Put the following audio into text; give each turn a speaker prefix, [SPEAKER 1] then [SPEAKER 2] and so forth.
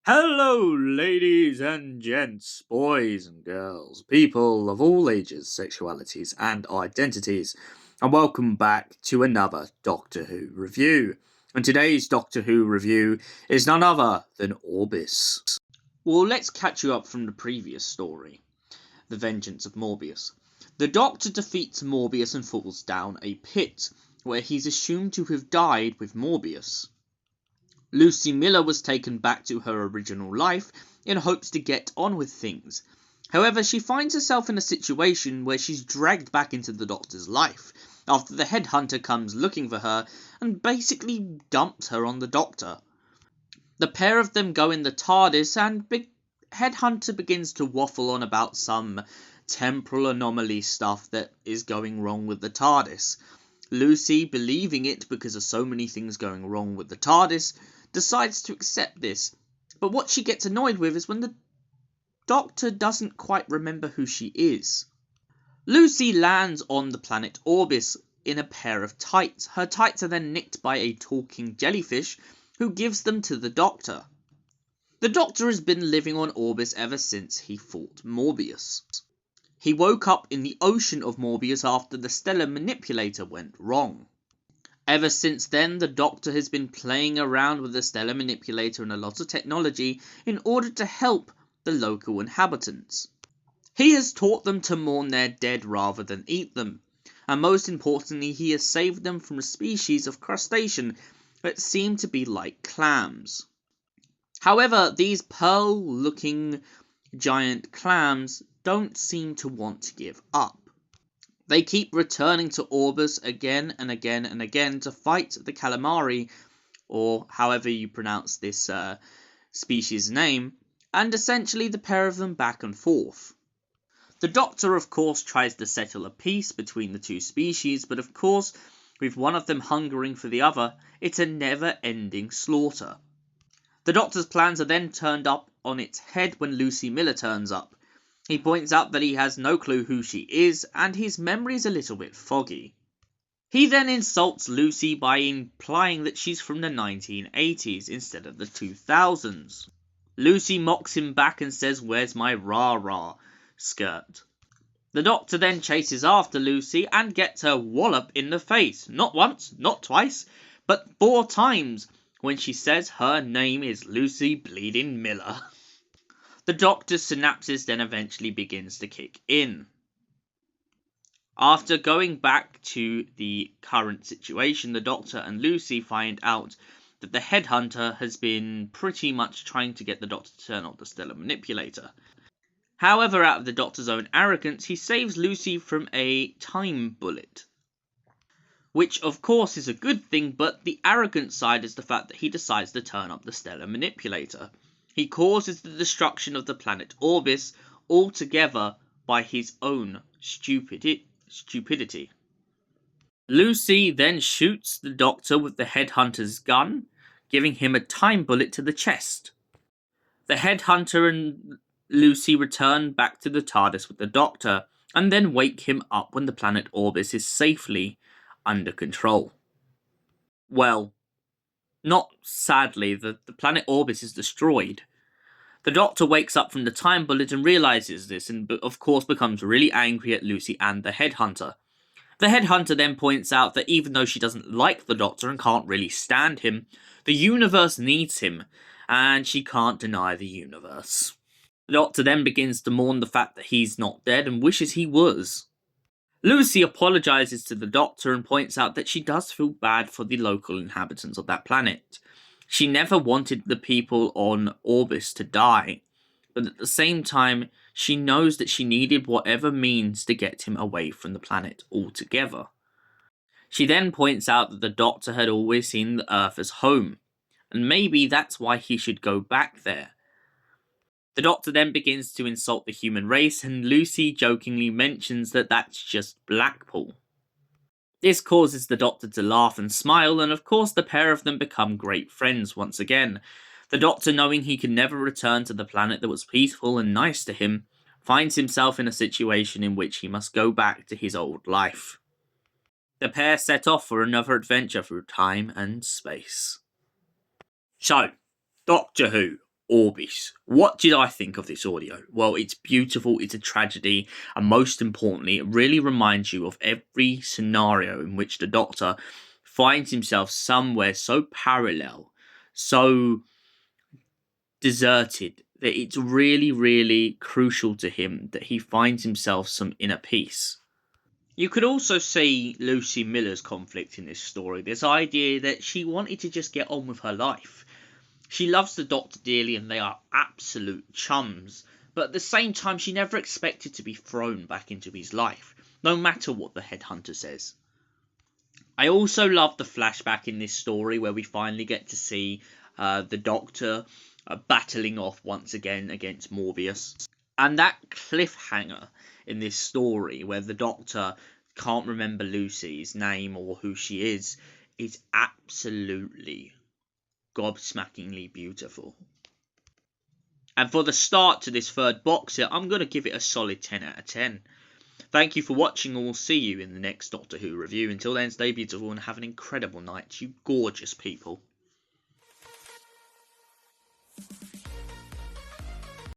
[SPEAKER 1] Hello, ladies and gents, boys and girls, people of all ages, sexualities, and identities, and welcome back to another Doctor Who review. And today's Doctor Who review is none other than Orbis. Well, let's catch you up from the previous story, The Vengeance of Morbius. The Doctor defeats Morbius and falls down a pit, where he's assumed to have died with Morbius. Lucie Miller was taken back to her original life in hopes to get on with things. However, she finds herself in a situation where she's dragged back into the Doctor's life after the headhunter comes looking for her and basically dumps her on the Doctor. The pair of them go in the Tardis and headhunter begins to waffle on about some temporal anomaly stuff that is going wrong with the Tardis. Lucie, believing it because of so many things going wrong with the Tardis, decides to accept this, but what she gets annoyed with is when the Doctor doesn't quite remember who she is. Lucie lands on the planet Orbis in a pair of tights. Her tights are then nicked by a talking jellyfish who gives them to the Doctor. The Doctor has been living on Orbis ever since he fought Morbius. He woke up in the ocean of Morbius after the stellar manipulator went wrong. Ever since then, the Doctor has been playing around with the stellar manipulator and a lot of technology in order to help the local inhabitants. He has taught them to mourn their dead rather than eat them, and most importantly, he has saved them from a species of crustacean that seem to be like clams. However, these pearl-looking giant clams don't seem to want to give up. They keep returning to Orbis again and again and again to fight the calamari, or however you pronounce this species name, and essentially the pair of them back and forth. The Doctor, of course, tries to settle a peace between the two species, but of course, with one of them hungering for the other, it's a never-ending slaughter. The Doctor's plans are then turned up on its head when Lucie Miller turns up. He points out that he has no clue who she is, and his memory is a little bit foggy. He then insults Lucie by implying that she's from the 1980s instead of the 2000s. Lucie mocks him back and says, "Where's my rah-rah skirt?" The Doctor then chases after Lucie and gets her wallop in the face, not once, not twice, but 4 times, when she says her name is Lucie Bleeding Miller. The Doctor's synapses then eventually begins to kick in. After going back to the current situation, the Doctor and Lucie find out that the headhunter has been pretty much trying to get the Doctor to turn off the stellar manipulator. However, out of the Doctor's own arrogance, he saves Lucie from a time bullet. Which, of course, is a good thing, but the arrogant side is the fact that he decides to turn up the stellar manipulator. He causes the destruction of the planet Orbis altogether by his own stupidity. Lucie then shoots the Doctor with the headhunter's gun, giving him a time bullet to the chest. The headhunter and Lucie return back to the TARDIS with the Doctor, and then wake him up when the planet Orbis is safely under control. Well, not sadly, the planet Orbis is destroyed. The Doctor wakes up from the time bullet and realizes this, and of course becomes really angry at Lucie and the headhunter. The headhunter then points out that even though she doesn't like the Doctor and can't really stand him, the universe needs him, and she can't deny the universe. The Doctor then begins to mourn the fact that he's not dead and wishes he was. Lucie apologizes to the Doctor and points out that she does feel bad for the local inhabitants of that planet. She never wanted the people on Orbis to die, but at the same time, she knows that she needed whatever means to get him away from the planet altogether. She then points out that the Doctor had always seen the Earth as home, and maybe that's why he should go back there. The Doctor then begins to insult the human race, and Lucie jokingly mentions that that's just Blackpool. This causes the Doctor to laugh and smile, and of course the pair of them become great friends once again. The Doctor, knowing he can never return to the planet that was peaceful and nice to him, finds himself in a situation in which he must go back to his old life. The pair set off for another adventure through time and space. So, Doctor Who, Orbis. What did I think of this audio? Well, it's beautiful, it's a tragedy, and most importantly, it really reminds you of every scenario in which the Doctor finds himself somewhere so parallel, so deserted, that it's really, really crucial to him that he finds himself some inner peace. You could also see Lucie Miller's conflict in this story. This idea that she wanted to just get on with her life. She loves the Doctor dearly and they are absolute chums, but at the same time she never expected to be thrown back into his life, no matter what the headhunter says. I also love the flashback in this story where we finally get to see the Doctor battling off once again against Morbius. And that cliffhanger in this story where the Doctor can't remember Lucie's name or who she is absolutely gobsmackingly beautiful. And for the start to this third box set, I'm going to give it a solid 10 out of 10. Thank you for watching, and we'll see you in the next Doctor Who review. Until then, stay beautiful and have an incredible night, you gorgeous people.